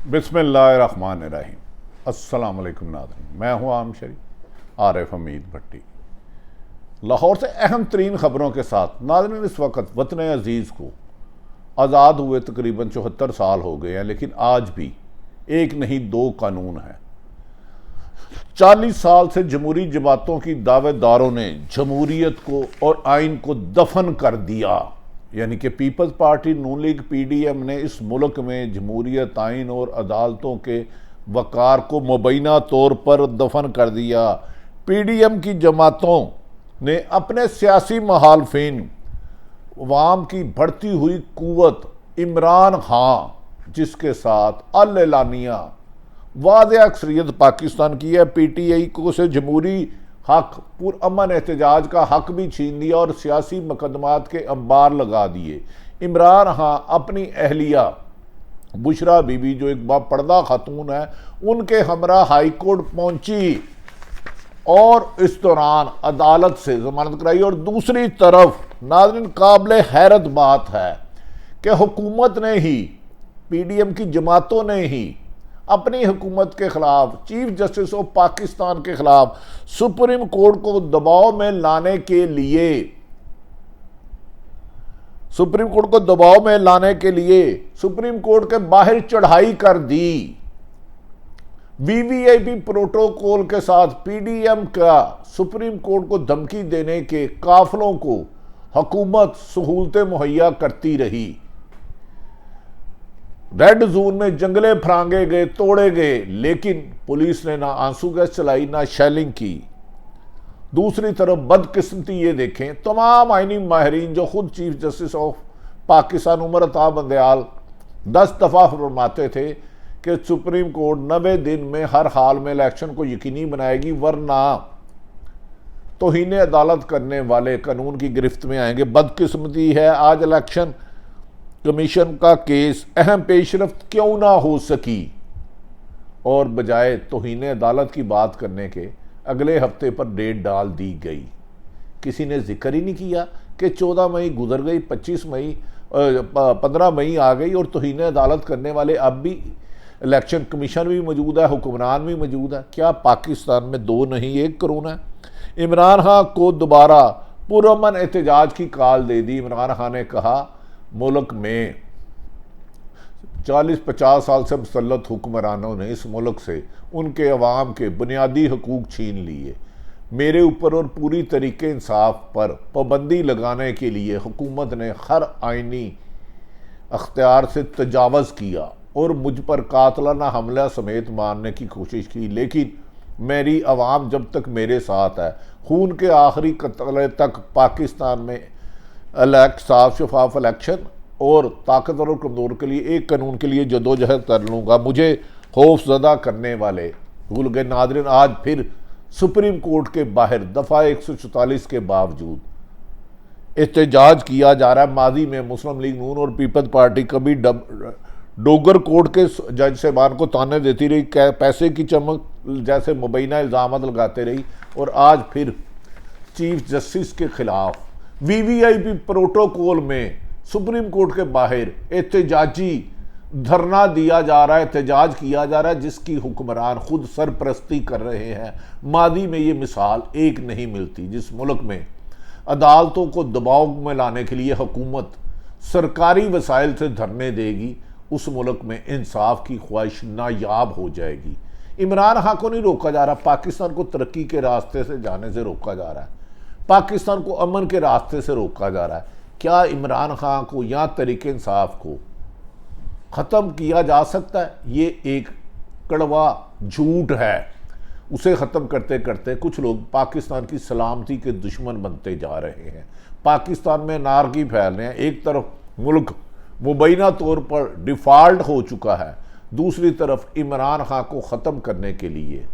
बिस्मिल्लाहिर्रहमानिर्रहीम। अस्सलाम वालेकुम नाज़रीन, मैं हूँ आम शरीफ आरिफ हमीद भट्टी। लाहौर से अहम तरीन ख़बरों के साथ नाज़रीन, इस वक्त वतन अज़ीज़ को आज़ाद हुए तकरीबन 74 साल हो गए हैं, लेकिन आज भी एक नहीं दो कानून हैं। 40 साल से जमहूरी जमातों की दावेदारों ने जमहूरियत को और आइन को दफन कर दिया, यानी कि पीपल्स पार्टी नून लीग PDM ने इस मुल्क में जमहूरियत, आइन और अदालतों के वक़ार को मुबैना तौर पर दफन कर दिया। PDM की जमातों ने अपने सियासी मुखालिफिन अवाम की बढ़ती हुई कुव्वत इमरान खान, जिसके साथ अल-एलानिया वाज़ेह अक्सरियत पाकिस्तान की है, PTI को से जमहूरी हक पुरअमन एहतजाज का हक भी छीन लिया और सियासी मुकदमात के अंबार लगा दिए। इमरान खान अपनी अहलिया बुशरा बीबी, जो एक बापर्दा खातून है, उनके हमरा हाई कोर्ट पहुंची और इस दौरान अदालत से जमानत कराई। और दूसरी तरफ नाज़रीन, काबिल हैरत बात है कि हुकूमत ने ही, PDM की जमातों ने ही अपनी हुकूमत के खिलाफ, चीफ जस्टिस ऑफ पाकिस्तान के खिलाफ सुप्रीम कोर्ट को दबाव में लाने के लिए सुप्रीम कोर्ट के बाहर चढ़ाई कर दी। VVIP प्रोटोकॉल के साथ PDM का सुप्रीम कोर्ट को धमकी देने के काफिलों को हुकूमत सहूलतें मुहैया करती रही। रेड जोन में जंगले फरांगे गए, तोड़े गए, लेकिन पुलिस ने ना आंसू गैस चलाई, ना शेलिंग की। दूसरी तरफ बदकिस्मती ये देखें, तमाम आईनी माहिरीन, जो खुद chief justice of Pakistan Umar Ata Bandial 10 दफ़ा फरमाते थे कि सुप्रीम कोर्ट 90 दिन में हर हाल में इलेक्शन को यकीनी बनाएगी, वरना तौहीन अदालत करने वाले कानून की गिरफ्त में आएंगे। बदकिस्मती है, आज इलेक्शन कमीशन का केस अहम पेशरफ्त क्यों ना हो सकी और बजाय तौहीन अदालत की बात करने के अगले हफ्ते पर डेट डाल दी गई। किसी ने जिक्र ही नहीं किया कि 14 मई गुजर गई, 15 मई आ गई और तौहीन अदालत करने वाले अब भी इलेक्शन कमीशन भी मौजूद है, हुक्मरान भी मौजूद है। क्या पाकिस्तान में दो नहीं एक करोड़ है? इमरान खान को दोबारा पुरअमन एहतजाज की कॉल दे दी। इमरान खान ने कहा, मुल्क में 40-50 साल से मुसल्लत हुक्मरानों ने इस मुल्क से उनके अवाम के बुनियादी हकूक छीन लिए। मेरे ऊपर और पूरी तरीके इंसाफ पर पाबंदी लगाने के लिए हुकूमत ने हर आइनी अख्तियार से तजावज़ किया और मुझ पर कातलाना हमला समेत मारने की कोशिश की, लेकिन मेरी अवाम जब तक मेरे साथ है, खून के आखिरी कतले तक पाकिस्तान में साफ शफाफ इलेक्शन और ताकतवर और कमज़ोर के लिए एक कानून के लिए जदोजहद कर लूँगा। मुझे खौफजदा करने वाले भूल गए। नाज़रीन, आज फिर सुप्रीम कोर्ट के बाहर दफ़ा 144 के बावजूद एहतजाज किया जा रहा है। माजी में मुस्लिम लीग नून और पीपल्स पार्टी कभी डोगर कोर्ट के जज साहबान को ताने देती रही, पैसे की चमक जैसे मुबैना इल्ज़ामात लगाते रही, और आज फिर चीफ जस्टिस के खिलाफ VVIP प्रोटोकॉल में सुप्रीम कोर्ट के बाहर एहतजाजी धरना दिया जा रहा है, एहतजाज किया जा रहा है, जिसकी हुक्मरान खुद सरपरस्ती कर रहे हैं। मादी में ये मिसाल एक नहीं मिलती, जिस मुल्क में अदालतों को दबाव में लाने के लिए हुकूमत सरकारी वसाइल से धरने देगी, उस मुल्क में इंसाफ की ख्वाहिश नायाब हो जाएगी। इमरान खान को नहीं रोका जा रहा, पाकिस्तान को तरक्की के रास्ते से जाने से रोका जा रहा है, पाकिस्तान को अमन के रास्ते से रोका जा रहा है। क्या इमरान खान को या तरीके इंसाफ को ख़त्म किया जा सकता है? ये एक कड़वा झूठ है। उसे ख़त्म करते करते कुछ लोग पाकिस्तान की सलामती के दुश्मन बनते जा रहे हैं। पाकिस्तान में नारगी फैल रहे हैं। एक तरफ मुल्क मुबैना तौर पर डिफ़ॉल्ट हो चुका है, दूसरी तरफ इमरान खान को ख़त्म करने के लिए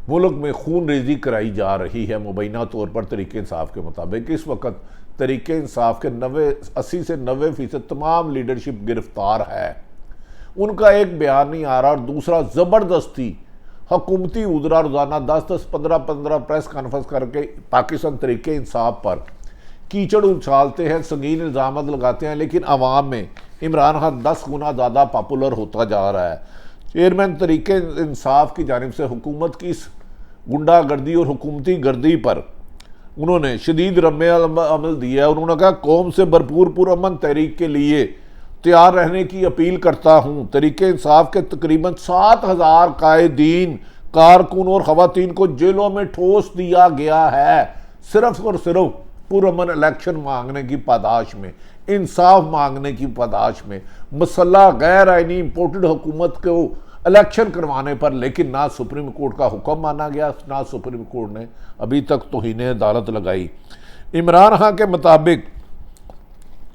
मुल्क में खून रेजी कराई जा रही है मुबैना तौर पर तरीके इंसाफ के मुताबिक। इस वक्त तरीके इंसाफ के 80 से 90% तमाम लीडरशिप गिरफ्तार है, उनका एक बयान नहीं आ रहा, और दूसरा ज़बरदस्ती हुकूमती उजरा रोज़ाना 10-10, 15-15 प्रेस कॉन्फ्रेंस करके पाकिस्तान तरीके इंसाफ पर कीचड़ उछालते हैं, संगीन इल्ज़ाम लगाते हैं, लेकिन आवाम में इमरान खान 10 गुना ज़्यादा पॉपुलर होता जा रहा है। चेयरमैन तरीके इंसाफ की जानिब से हुकूमत की इस गुंडागर्दी और हुकूमती गर्दी पर उन्होंने शदीद रद्द-ए-अमल दिया है। उन्होंने कहा कौम से भरपूर पुरअमन तहरीक के लिए तैयार रहने की अपील करता हूँ। तरीके इंसाफ के तकरीबन 7,000 कायदीन, कारकुन और खवातीन को जेलों में ठोस दिया गया है, सिर्फ और सिर्फ पुरअमन इलेक्शन मांगने की पादाश में, इंसाफ मांगने की पादाश में, मसला गैर आइनी इम्पोर्टेड हुकूमत को इलेक्शन करवाने पर। लेकिन ना सुप्रीम कोर्ट का हुक्म माना गया, ना सुप्रीम कोर्ट ने अभी तक तौहीन अदालत लगाई। इमरान खान के मुताबिक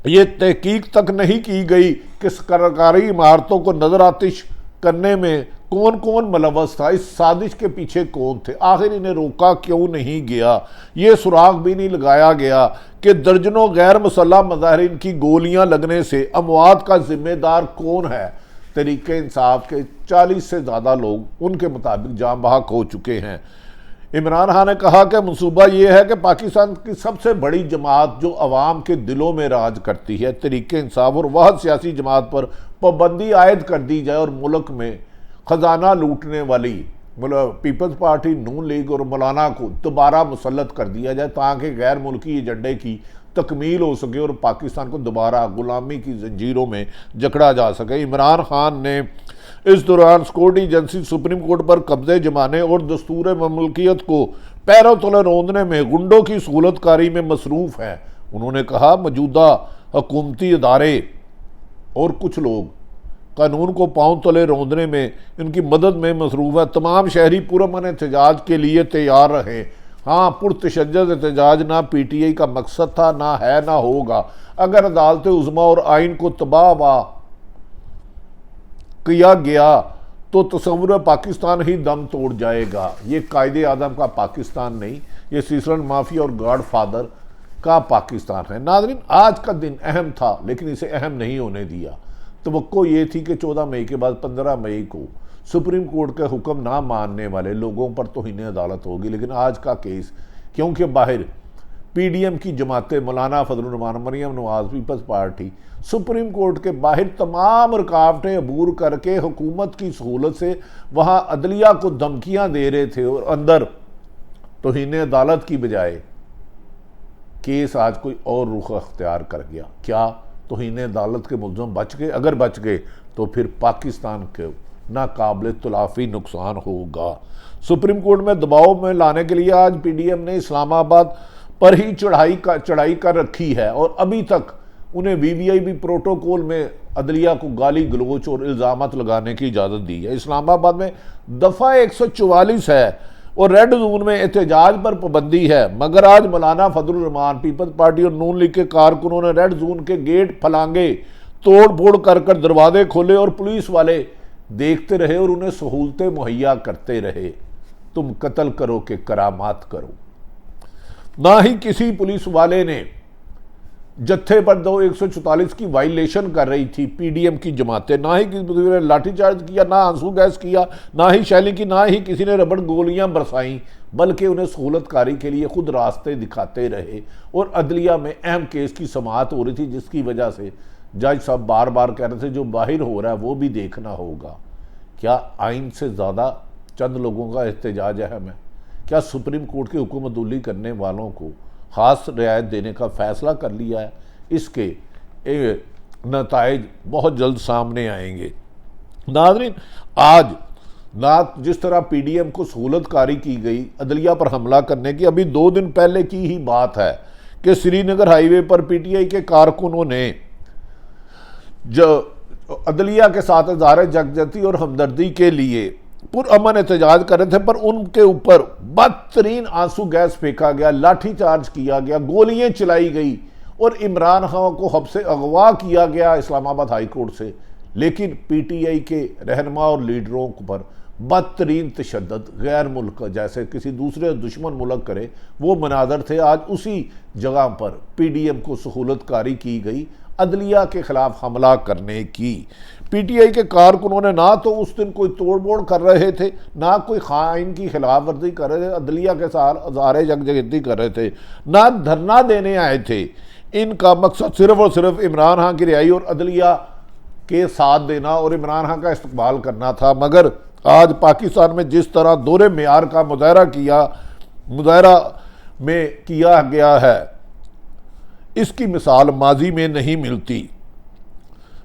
ये तहकीक तक नहीं की गई कि सरकारी इमारतों को नजर आतिश करने में कौन कौन मुलव्वस था, इस साजिश के पीछे कौन थे, आखिर इन्हें रोका क्यों नहीं गया। ये सुराग भी नहीं लगाया गया कि दर्जनों गैर मुसल्लह मुजाहिरीन की गोलियां लगने से अमवात का जिम्मेदार कौन है। तरीके इंसाफ के 40 से ज़्यादा लोग उनके मुताबिक जाँ बहक हो चुके हैं। इमरान खान ने कहा कि मनसूबा यह है कि पाकिस्तान की सबसे बड़ी जमात जो अवाम के दिलों में राज करती है, तरीके इंसाफ और वह सियासी जमात पर पाबंदी आयद कर दी जाए और मुल्क में खजाना लूटने वाली पीपल्स पार्टी, नून लीग और मौलाना को दोबारा मुसल्लत कर दिया जाए ताकि गैर मुल्की एजेंडे की तकमील हो सके और पाकिस्तान को दोबारा गुलामी की जंजीरों में जकड़ा जा सके। इमरान खान ने इस दौरान सिक्योरिटी एजेंसी सुप्रीम कोर्ट पर कब्जे जमाने और दस्तूर ममलकियत को पैरों तले रौंदने में गुंडों की सहूलतकारी में मसरूफ़ है। उन्होंने कहा मौजूदा हुकूमती अदारे और कुछ लोग कानून को पांव तले रौंदने में इनकी मदद में मसरूफ़ है। तमाम शहरी पुरअमन एहतजाज के लिए तैयार रहे। हाँ, पुरतशद्दुद एहतजाज ना PTI का मकसद था, ना है, ना होगा। अगर अदालत उज़्मा और आइन को तबाह किया गया तो तस्वुर पाकिस्तान ही दम तोड़ जाएगा। ये कायदे आदम का पाकिस्तान नहीं, ये सीसलन माफिया और गॉड फादर का पाकिस्तान है। नाज़रीन, आज का दिन अहम था लेकिन इसे अहम नहीं होने दिया। तवक्को ये थी कि 14 मई के बाद 15 मई को सुप्रीम कोर्ट के हुक्म ना मानने वाले लोगों पर तौहीन अदालत होगी। लेकिन आज का केस, क्योंकि बाहर PDM की जमातें, मौलाना Fazlur Rehman, Maryam Nawaz, People's Party, supreme court के बाहर तमाम रुकावटें अबूर करके हुकूमत की सहूलत से वहाँ अदलिया को धमकियाँ दे रहे थे और अंदर तौहीन अदालत की बजाय केस आज कोई और रुख अख्तियार कर गया। क्या तौहीन अदालत के मुल्ज़म बच गए? अगर बच गए तो फिर पाकिस्तान के नाकाबिल तलाफी नुकसान होगा। सुप्रीम कोर्ट में दबाव में लाने के लिए आज PDM ने इस्लामाबाद पर ही चढ़ाई कर रखी है और अभी तक उन्हें VVIP प्रोटोकॉल में अदलिया को गाली गलोच और इल्ज़ामात लगाने की इजाज़त दी है। इस्लामाबाद में दफ़ा 144 है और रेड जोन में एहतजाज पर पाबंदी है, मगर आज मौलाना फजलुर रहमान, पीपल्स पार्टी और नून लीग के कारकुनों ने रेड जोन के गेट फलांगे, तोड़ फोड़ कर दरवाजे खोले और पुलिस वाले देखते रहे और उन्हें सहूलतें मुहैया करते रहे। तुम कत्ल करो कि करामात करो। ना ही किसी पुलिस वाले ने जत्थे पर 144 की वायलेशन कर रही थी PDM की जमातें, ना ही किसी ने लाठीचार्ज किया, ना आंसू गैस किया, ना ही शैलिंग की, ना ही किसी ने रबड़ गोलियां बरसाई, बल्कि उन्हें सहूलतकारी के लिए खुद रास्ते दिखाते रहे। और अदलिया में अहम केस की समाअत हो रही थी जिसकी वजह से जज साहब बार बार कह रहे थे जो बाहर हो रहा है वो भी देखना होगा। क्या आइन से ज़्यादा चंद लोगों का एहतजाज अहम है? क्या सुप्रीम कोर्ट की हुकूमतुल्ली करने वालों को ख़ास रियायत देने का फ़ैसला कर लिया है? इसके नताइज बहुत जल्द सामने आएंगे। नाज़रीन, आज ना जिस तरह PDM को सहूलतकारी की गई अदलिया पर हमला करने की, अभी 2 दिन पहले की ही बात है कि श्रीनगर हाईवे पर PTI के कारकुनों ने जो अदलिया के साथ इज़हार यकजहती और हमदर्दी के लिए पुरअमन एहतजाज कर रहे थे, पर उनके ऊपर बदतरीन आंसू गैस फेंका गया, लाठीचार्ज किया गया, गोलियां चलाई गई और इमरान खान को हब से अगवा किया गया इस्लामाबाद हाई कोर्ट से। लेकिन PTI के रहनुमा और लीडरों पर बदतरीन तशद्दुद गैर मुल्क जैसे किसी दूसरे दुश्मन मुल्क करे वो मनाजर थे। आज उसी जगह पर PDM को सहूलतकारी की गई अदलिया के खिलाफ हमला करने की। PTI के कारकुनों ने ना तो उस दिन कोई तोड़मोड़ कर रहे थे, ना कोई आइन की खिलाफ वर्जी कर रहे थे, अदलिया के साथ इज़हार यकजहती कर रहे थे, ना धरना देने आए थे। इनका मकसद सिर्फ और सिर्फ इमरान खान की रिहाई और अदलिया के साथ देना और इमरान खान का इस्तकबाल करना था। मगर आज पाकिस्तान में जिस तरह दोहरे मेयार का मुजाहरा में किया गया है, इसकी मिसाल माजी में नहीं मिलती।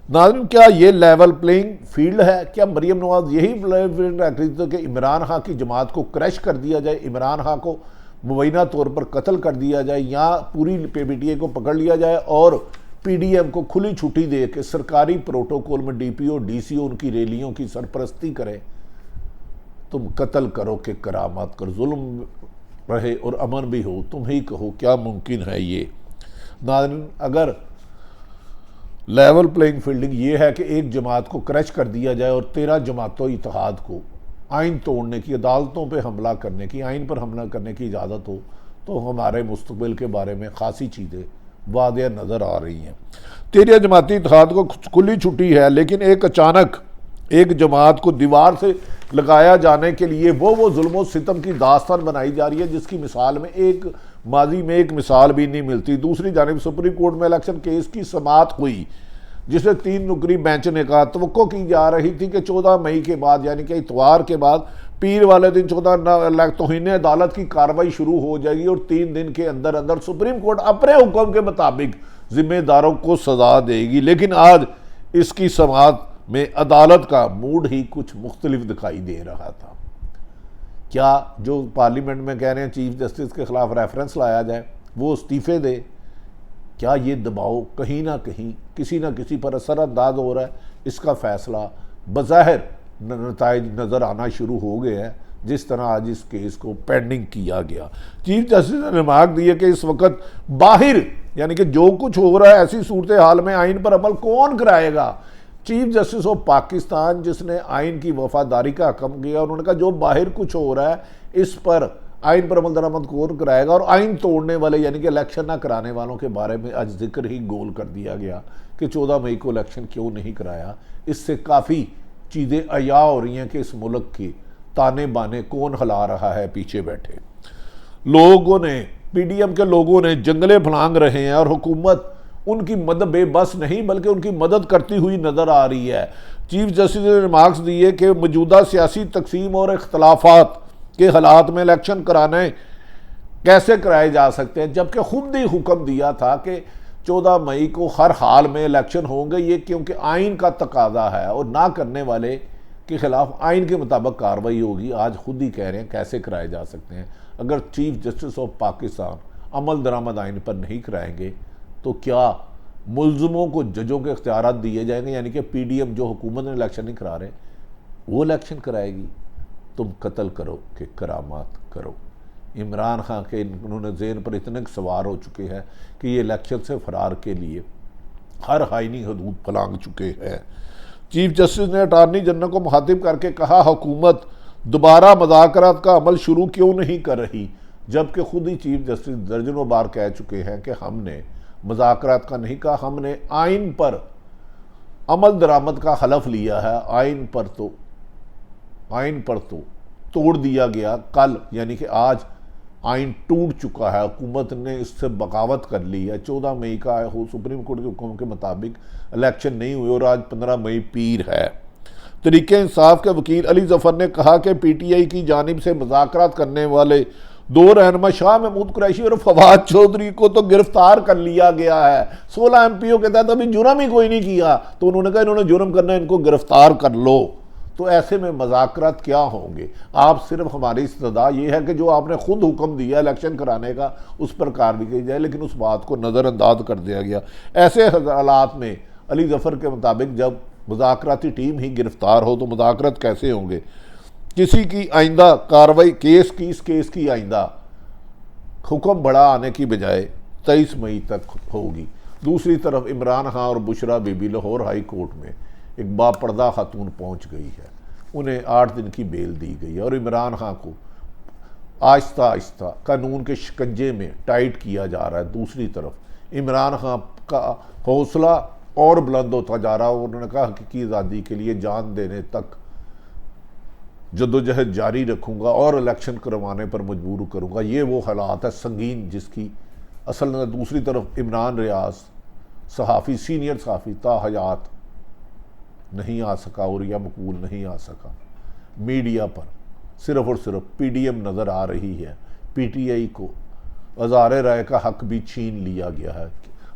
नाज़रीन, क्या ये लेवल प्लेइंग फील्ड है? क्या मरीम नवाज यही लेवल फील्ड रख रही थी कि इमरान खान की जमात को क्रैश कर दिया जाए, इमरान खान को मुबैना तौर पर कत्ल कर दिया जाए, या पूरी पीटीआई को पकड़ लिया जाए और पीडीएम को खुली छुट्टी दे के सरकारी प्रोटोकॉल में डीपीओ डीसीओ उनकी रैलियों की सरपरस्ती करें? तुम कत्ल करो कि करामात कर, जुल्म रहे और अमन भी हो, तुम ही कहो क्या मुमकिन है ये? नाज़रीन, अगर लेवल प्लेइंग फील्डिंग ये है कि एक जमात को क्रैश कर दिया जाए और 13 जमातों इत्तेहाद को आइन तोड़ने की, अदालतों पे हमला करने की, आइन पर हमला करने की इजाज़त हो, तो हमारे मुस्तकबिल के बारे में खासी चीज़ें वाज़ेह नज़र आ रही हैं। 13 जमाती इत्तेहाद को खुली छुट्टी है, लेकिन एक अचानक एक जमात को दीवार से लगाया जाने के लिए वो जुल्म सितम की दास्तान बनाई जा रही है, जिसकी मिसाल में माजी में एक मिसाल भी नहीं मिलती। दूसरी जानिब सुप्रीम कोर्ट में इलेक्शन केस की समाअत हुई, जिसे 3 नुकरी बेंच ने कहा, तवक्को की जा रही थी कि 14 मई के बाद, यानी कि इतवार के बाद पीर वाले दिन 14 तौहीन अदालत की कार्रवाई शुरू हो जाएगी और 3 दिन के अंदर अंदर सुप्रीम कोर्ट अपने हुक्म के मुताबिक जिम्मेदारों को सजा देगी। लेकिन आज इसकी समाअत में अदालत का मूड ही कुछ मुख्तलिफ दिखाई दे रहा था। क्या जो पार्लियामेंट में कह रहे हैं चीफ जस्टिस के खिलाफ रेफरेंस लाया जाए, वो इस्तीफे दे, क्या ये दबाव कहीं ना कहीं किसी ना किसी पर असरअंदाज हो रहा है? इसका फैसला बज़ाहिर नताइज नज़र आना शुरू हो गए हैं, जिस तरह आज इस केस को पेंडिंग किया गया। चीफ जस्टिस ने रिमार्क दिए कि इस वक्त बाहर, यानी कि जो कुछ हो रहा है, ऐसी सूरत हाल में आइन पर अमल कौन कराएगा? चीफ जस्टिस ऑफ पाकिस्तान, जिसने आइन की वफादारी का हकम किया, उन्होंने कहा जो बाहर कुछ हो रहा है इस पर आइन पर अमल दरामद कौन कराएगा? और आइन तोड़ने वाले, यानी कि इलेक्शन ना कराने वालों के बारे में आज जिक्र ही गोल कर दिया गया कि 14 मई को इलेक्शन क्यों नहीं कराया। इससे काफ़ी चीज़ें अया हो रही हैं कि इस मुल्क की ताने बाने कौन हिला रहा है पीछे बैठे। लोगों ने, पीडीएम के लोगों ने जंगले फलांग रहे हैं और हुकूमत उनकी मदद बेबस नहीं बल्कि उनकी मदद करती हुई नज़र आ रही है। चीफ जस्टिस ने रिमार्क्स दिए कि मौजूदा सियासी तकसीम और इख्तलाफात के हालात में इलेक्शन कराने कैसे कराए जा सकते हैं, जबकि खुद ही हुक्म दिया था कि 14 मई को हर हाल में इलेक्शन होंगे, ये क्योंकि आइन का तकाजा है और ना करने वाले के खिलाफ आइन के मुताबिक कार्रवाई होगी। आज खुद ही कह रहे हैं कैसे कराए जा सकते हैं। अगर चीफ जस्टिस ऑफ पाकिस्तान अमल दरामद आइन पर नहीं कराएंगे तो क्या मुल्ज़िमों को जजों के इख्तियारात दिए जाएंगे? यानी कि पीडीएम जो हुकूमत ने इलेक्शन नहीं करा रहे वो इलेक्शन कराएगी। तुम कत्ल करो कि करामात करो। इमरान खान के उन्होंने ज़हन पर इतने सवार हो चुके हैं कि ये इलेक्शन से फरार के लिए हर आईनी हदूद फलांग चुके हैं। चीफ जस्टिस ने अटार्नी जनरल को मुखातिब करके कहा, हुकूमत दोबारा मुज़ाकरात का अमल शुरू क्यों नहीं कर रही, जबकि खुद ही चीफ जस्टिस दर्जनों बार कह चुके हैं कि हमने मुज़ाकरात का नहीं कहा, हमने आइन पर अमल दरामद का हलफ लिया है। आइन पर तो तोड़ दिया गया। कल यानी कि आज आइन टूट चुका है, हुकूमत ने इससे बगावत कर ली है। 14 मई का हो सुप्रीम कोर्ट के हुक्म के मुताबिक इलेक्शन नहीं हुए और आज 15 मई पीर है। तरीके इंसाफ के वकील अली जफर ने कहा कि पीटीआई की जानिब से मुज़ाकरात करने वाले 2 रहनुमा शाह महमूद कुरैशी और फवाद चौधरी को तो गिरफ्तार कर लिया गया है। 16 एमपीओ के तहत अभी जुर्म ही कोई नहीं किया, तो उन्होंने कहा इन्होंने जुर्म करना है, इनको गिरफ्तार कर लो। तो ऐसे में मुज़ाकरात क्या होंगे? आप सिर्फ हमारी इस्तदा ये है कि जो आपने खुद हुक्म दिया इलेक्शन कराने का उस पर कार्रवाई की जाए, लेकिन उस बात को नज़रअंदाज कर दिया गया। ऐसे हालात में अली जफर के मुताबिक जब मुज़ाकराती टीम ही गिरफ्तार हो तो मुज़ाकरात कैसे होंगे? किसी की आइंदा कार्रवाई इस केस की आइंदा हुक्म बड़ा आने की बजाय 23 मई तक होगी। दूसरी तरफ इमरान खान और बुशरा बीबी लाहौर हाई कोर्ट में एक बापर्दा खातून पहुंच गई है, उन्हें 8 दिन की बेल दी गई है और इमरान खान को आहिस्ता आहिस्ता कानून के शिकंजे में टाइट किया जा रहा है। दूसरी तरफ इमरान खान का हौसला और बुलंद होता जा रहा है। उन्होंने कहा हकीकी आज़ादी के लिए जान देने तक जद्दोजहद जारी रखूँगा और इलेक्शन करवाने पर मजबूर करूँगा। ये वो हालात है संगीन जिसकी असल में। दूसरी तरफ इमरान रियाज सहाफ़ी, सीनियर सहाफ़ी ताहयात नहीं आ सका और या मकबूल नहीं आ सका। मीडिया पर सिर्फ और सिर्फ पीडीएम नज़र आ रही है। पीटीआई को आज़ार राय का हक भी छीन लिया गया है।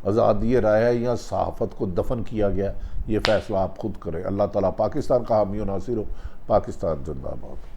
आज़ादी राय है या सहाफ़त को दफन किया गया, ये फैसला आप खुद करें। अल्लाह ताला पाकिस्तान का हामी और नासिर हो। पाकिस्तान जिंदाबाद।